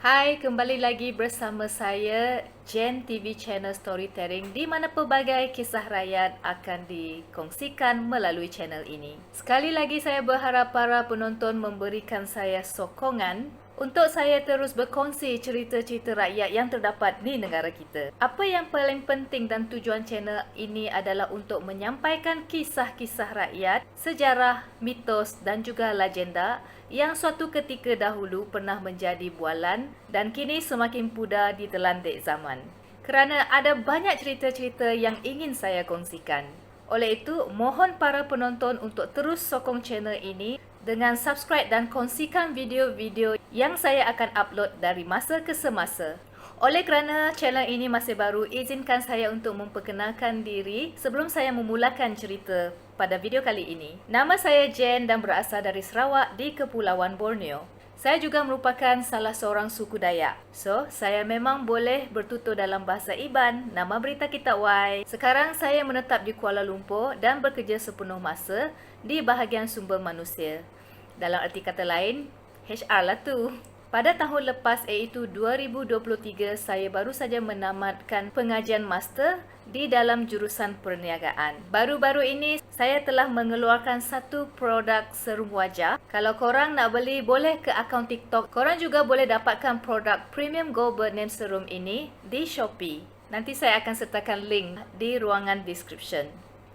Hai, kembali lagi bersama saya Jen TV Channel Storytelling di mana pelbagai kisah rakyat akan dikongsikan melalui channel ini. Sekali lagi saya berharap para penonton memberikan saya sokongan untuk saya terus berkongsi cerita-cerita rakyat yang terdapat di negara kita. Apa yang paling penting dan tujuan channel ini adalah untuk menyampaikan kisah-kisah rakyat, sejarah, mitos dan juga legenda yang suatu ketika dahulu pernah menjadi bualan dan kini semakin pudar ditelan dek zaman. Kerana ada banyak cerita-cerita yang ingin saya kongsikan. Oleh itu, mohon para penonton untuk terus sokong channel ini dengan subscribe dan kongsikan video-video yang saya akan upload dari masa ke semasa. Oleh kerana channel ini masih baru, izinkan saya untuk memperkenalkan diri sebelum saya memulakan cerita pada video kali ini. Nama saya Jen dan berasal dari Sarawak di Kepulauan Borneo. Saya juga merupakan salah seorang suku Dayak. So, saya memang boleh bertutur dalam bahasa Iban, nama berita kita Y. Sekarang saya menetap di Kuala Lumpur dan bekerja sepenuh masa di bahagian sumber manusia. Dalam erti kata lain, HR lah tu. Pada tahun lepas iaitu 2023, saya baru saja menamatkan pengajian master di dalam jurusan perniagaan. Baru-baru ini saya telah mengeluarkan satu produk serum wajah. Kalau korang nak beli, boleh ke akaun TikTok. Korang juga boleh dapatkan produk Premium Gold Bird Name Serum ini di Shopee. Nanti saya akan sertakan link di ruangan description.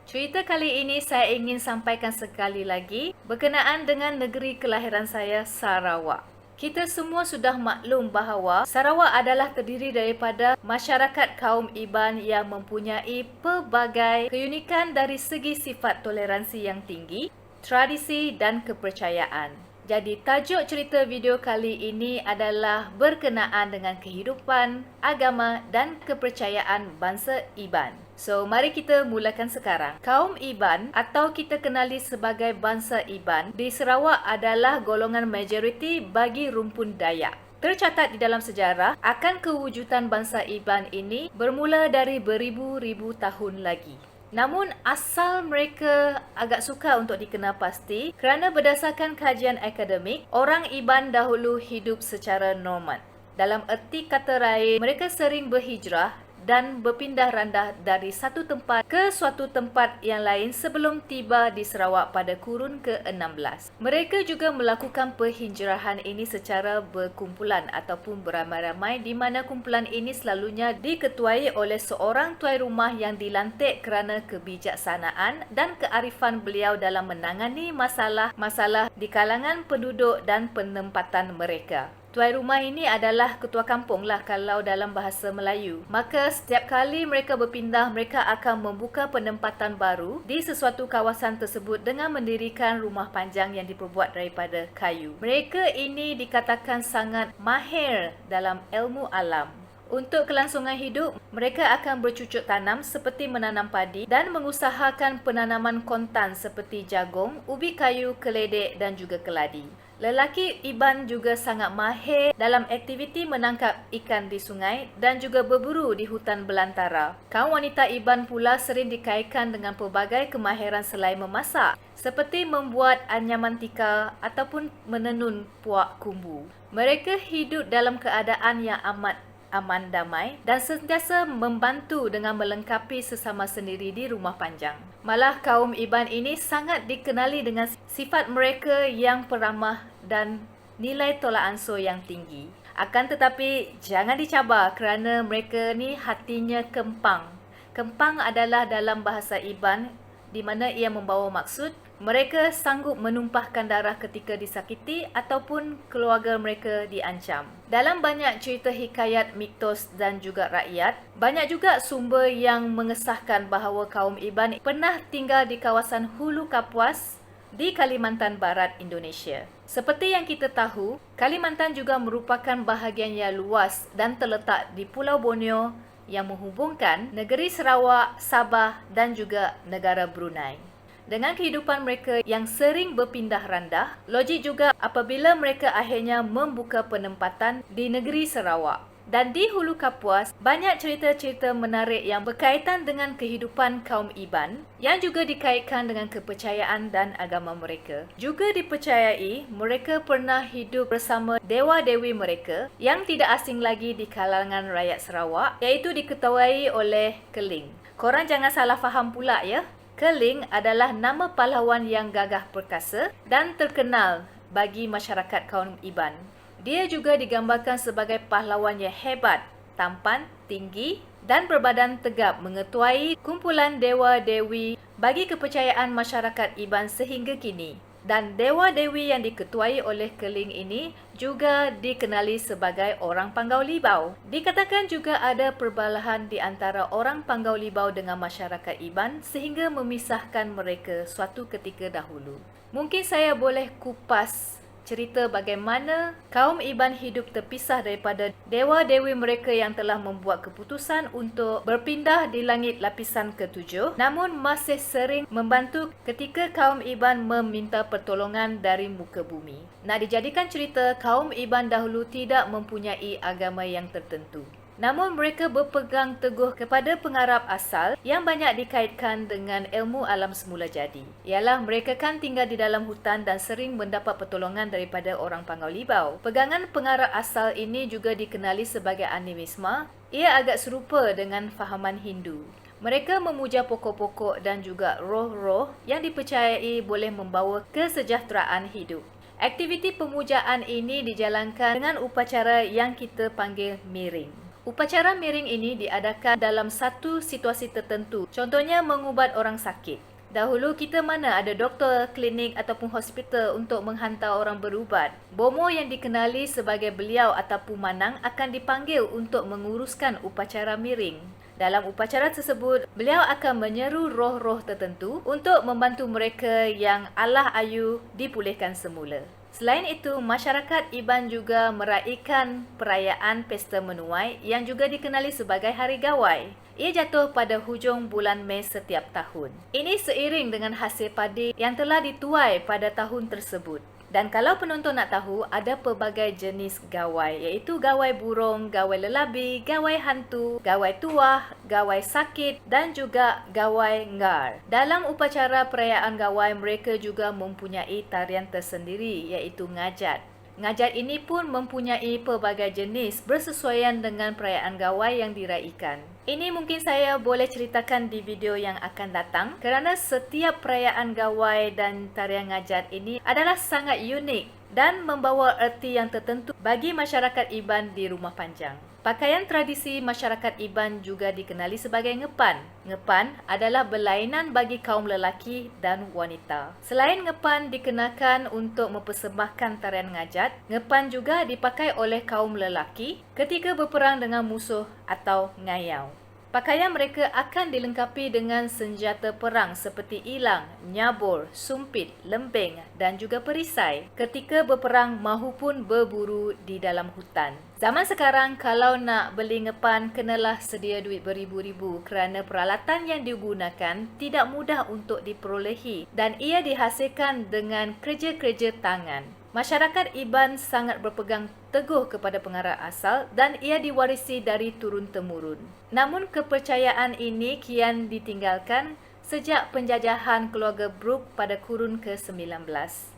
Cerita kali ini saya ingin sampaikan sekali lagi berkenaan dengan negeri kelahiran saya, Sarawak. Kita semua sudah maklum bahawa Sarawak adalah terdiri daripada masyarakat kaum Iban yang mempunyai pelbagai keunikan dari segi sifat toleransi yang tinggi, tradisi dan kepercayaan. Jadi tajuk cerita video kali ini adalah berkenaan dengan kehidupan, agama dan kepercayaan bangsa Iban. So, mari kita mulakan sekarang. Kaum Iban atau kita kenali sebagai bangsa Iban di Sarawak adalah golongan majoriti bagi rumpun Dayak. Tercatat di dalam sejarah akan kewujudan bangsa Iban ini bermula dari beribu-ribu tahun lagi. Namun asal mereka agak sukar untuk dikenal pasti kerana berdasarkan kajian akademik, orang Iban dahulu hidup secara nomad. Dalam erti kata lain, mereka sering berhijrah dan berpindah randah dari satu tempat ke suatu tempat yang lain sebelum tiba di Sarawak pada kurun ke-16. Mereka juga melakukan perhijrahan ini secara berkumpulan ataupun beramai-ramai di mana kumpulan ini selalunya diketuai oleh seorang tuai rumah yang dilantik kerana kebijaksanaan dan kearifan beliau dalam menangani masalah-masalah di kalangan penduduk dan penempatan mereka. Tuai rumah ini adalah ketua kampung lah kalau dalam bahasa Melayu. Maka setiap kali mereka berpindah, mereka akan membuka penempatan baru di sesuatu kawasan tersebut dengan mendirikan rumah panjang yang diperbuat daripada kayu. Mereka ini dikatakan sangat mahir dalam ilmu alam. Untuk kelangsungan hidup, mereka akan bercucuk tanam seperti menanam padi dan mengusahakan penanaman kontan seperti jagung, ubi kayu, keledek dan juga keladi. Lelaki Iban juga sangat mahir dalam aktiviti menangkap ikan di sungai dan juga berburu di hutan belantara. Kaum wanita Iban pula sering dikaitkan dengan pelbagai kemahiran selain memasak, seperti membuat anyaman tikar ataupun menenun puak kumbu. Mereka hidup dalam keadaan yang amat aman damai dan sentiasa membantu dengan melengkapi sesama sendiri di rumah panjang. Malah kaum Iban ini sangat dikenali dengan sifat mereka yang peramah dan nilai tolak ansur yang tinggi. Akan tetapi jangan dicabar kerana mereka ni hatinya kempang. Kempang adalah dalam bahasa Iban di mana ia membawa maksud mereka sanggup menumpahkan darah ketika disakiti ataupun keluarga mereka diancam. Dalam banyak cerita hikayat, mitos dan juga rakyat, banyak juga sumber yang mengesahkan bahawa kaum Iban pernah tinggal di kawasan Hulu Kapuas di Kalimantan Barat, Indonesia. Seperti yang kita tahu, Kalimantan juga merupakan bahagian yang luas dan terletak di Pulau Borneo yang menghubungkan negeri Sarawak, Sabah dan juga negara Brunei. Dengan kehidupan mereka yang sering berpindah randah, logik juga apabila mereka akhirnya membuka penempatan di negeri Sarawak. Dan di Hulu Kapuas, banyak cerita-cerita menarik yang berkaitan dengan kehidupan kaum Iban yang juga dikaitkan dengan kepercayaan dan agama mereka. Juga dipercayai mereka pernah hidup bersama dewa-dewi mereka yang tidak asing lagi di kalangan rakyat Sarawak, iaitu diketuai oleh Keling. Korang jangan salah faham pula ya. Keling adalah nama pahlawan yang gagah perkasa dan terkenal bagi masyarakat kaum Iban. Dia juga digambarkan sebagai pahlawan yang hebat, tampan, tinggi dan berbadan tegap mengetuai kumpulan dewa-dewi bagi kepercayaan masyarakat Iban sehingga kini. Dan dewa-dewi yang diketuai oleh Keling ini juga dikenali sebagai orang Panggau Libau. Dikatakan juga ada perbalahan di antara orang Panggau Libau dengan masyarakat Iban sehingga memisahkan mereka suatu ketika dahulu. Mungkin saya boleh kupas cerita bagaimana kaum Iban hidup terpisah daripada dewa-dewi mereka yang telah membuat keputusan untuk berpindah di langit lapisan ketujuh, namun masih sering membantu ketika kaum Iban meminta pertolongan dari muka bumi. Nak dijadikan cerita, kaum Iban dahulu tidak mempunyai agama yang tertentu. Namun mereka berpegang teguh kepada pengarap asal yang banyak dikaitkan dengan ilmu alam semula jadi. Ialah mereka kan tinggal di dalam hutan dan sering mendapat pertolongan daripada orang Panggau Libau. Pegangan pengarap asal ini juga dikenali sebagai animisme. Ia agak serupa dengan fahaman Hindu. Mereka memuja pokok-pokok dan juga roh-roh yang dipercayai boleh membawa kesejahteraan hidup. Aktiviti pemujaan ini dijalankan dengan upacara yang kita panggil miring. Upacara miring ini diadakan dalam satu situasi tertentu, contohnya mengubat orang sakit. Dahulu kita mana ada doktor, klinik ataupun hospital untuk menghantar orang berubat. Bomo yang dikenali sebagai beliau ataupun manang akan dipanggil untuk menguruskan upacara miring. Dalam upacara tersebut, beliau akan menyeru roh-roh tertentu untuk membantu mereka yang alah ayu dipulihkan semula. Selain itu, masyarakat Iban juga meraihkan perayaan Pesta Menuai yang juga dikenali sebagai Hari Gawai. Ia jatuh pada hujung bulan Mei setiap tahun. Ini seiring dengan hasil padi yang telah dituai pada tahun tersebut. Dan kalau penonton nak tahu, ada pelbagai jenis gawai, iaitu gawai burung, gawai lelabi, gawai hantu, gawai tuah, gawai sakit dan juga gawai ngar. Dalam upacara perayaan gawai, mereka juga mempunyai tarian tersendiri, iaitu ngajat. Ngajat ini pun mempunyai pelbagai jenis bersesuaian dengan perayaan gawai yang diraikan. Ini mungkin saya boleh ceritakan di video yang akan datang kerana setiap perayaan gawai dan tarian ngajat ini adalah sangat unik dan membawa erti yang tertentu bagi masyarakat Iban di Rumah Panjang. Pakaian tradisi masyarakat Iban juga dikenali sebagai ngepan. Ngepan adalah berlainan bagi kaum lelaki dan wanita. Selain ngepan dikenakan untuk mempersembahkan tarian ngajat, ngepan juga dipakai oleh kaum lelaki ketika berperang dengan musuh atau ngayau. Pakaian mereka akan dilengkapi dengan senjata perang seperti ilang, nyabur, sumpit, lembing dan juga perisai ketika berperang mahupun berburu di dalam hutan. Zaman sekarang kalau nak beli ngepan kenalah sedia duit beribu-ribu kerana peralatan yang digunakan tidak mudah untuk diperolehi dan ia dihasilkan dengan kerja-kerja tangan. Masyarakat Iban sangat berpegang teguh kepada pengarah asal dan ia diwarisi dari turun-temurun. Namun kepercayaan ini kian ditinggalkan sejak penjajahan keluarga Brooke pada kurun ke-19.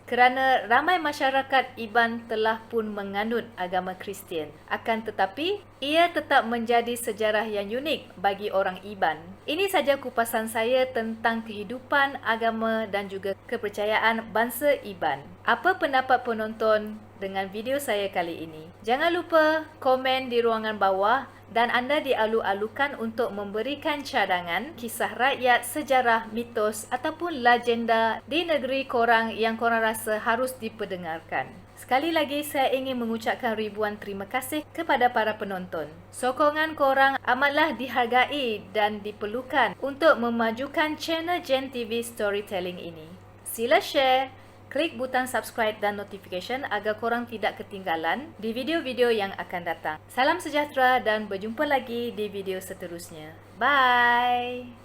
Kerana ramai masyarakat Iban telah pun menganut agama Kristian. Akan tetapi, ia tetap menjadi sejarah yang unik bagi orang Iban. Ini saja kupasan saya tentang kehidupan, agama dan juga kepercayaan bangsa Iban. Apa pendapat penonton dengan video saya kali ini? Jangan lupa komen di ruangan bawah dan anda dialu-alukan untuk memberikan cadangan, kisah rakyat, sejarah, mitos ataupun legenda di negeri korang yang korang rasa harus diperdengarkan. Sekali lagi saya ingin mengucapkan ribuan terima kasih kepada para penonton. Sokongan korang amatlah dihargai dan diperlukan untuk memajukan channel Gen TV Storytelling ini. Sila share, klik butang subscribe dan notification agar korang tidak ketinggalan di video-video yang akan datang. Salam sejahtera dan berjumpa lagi di video seterusnya. Bye!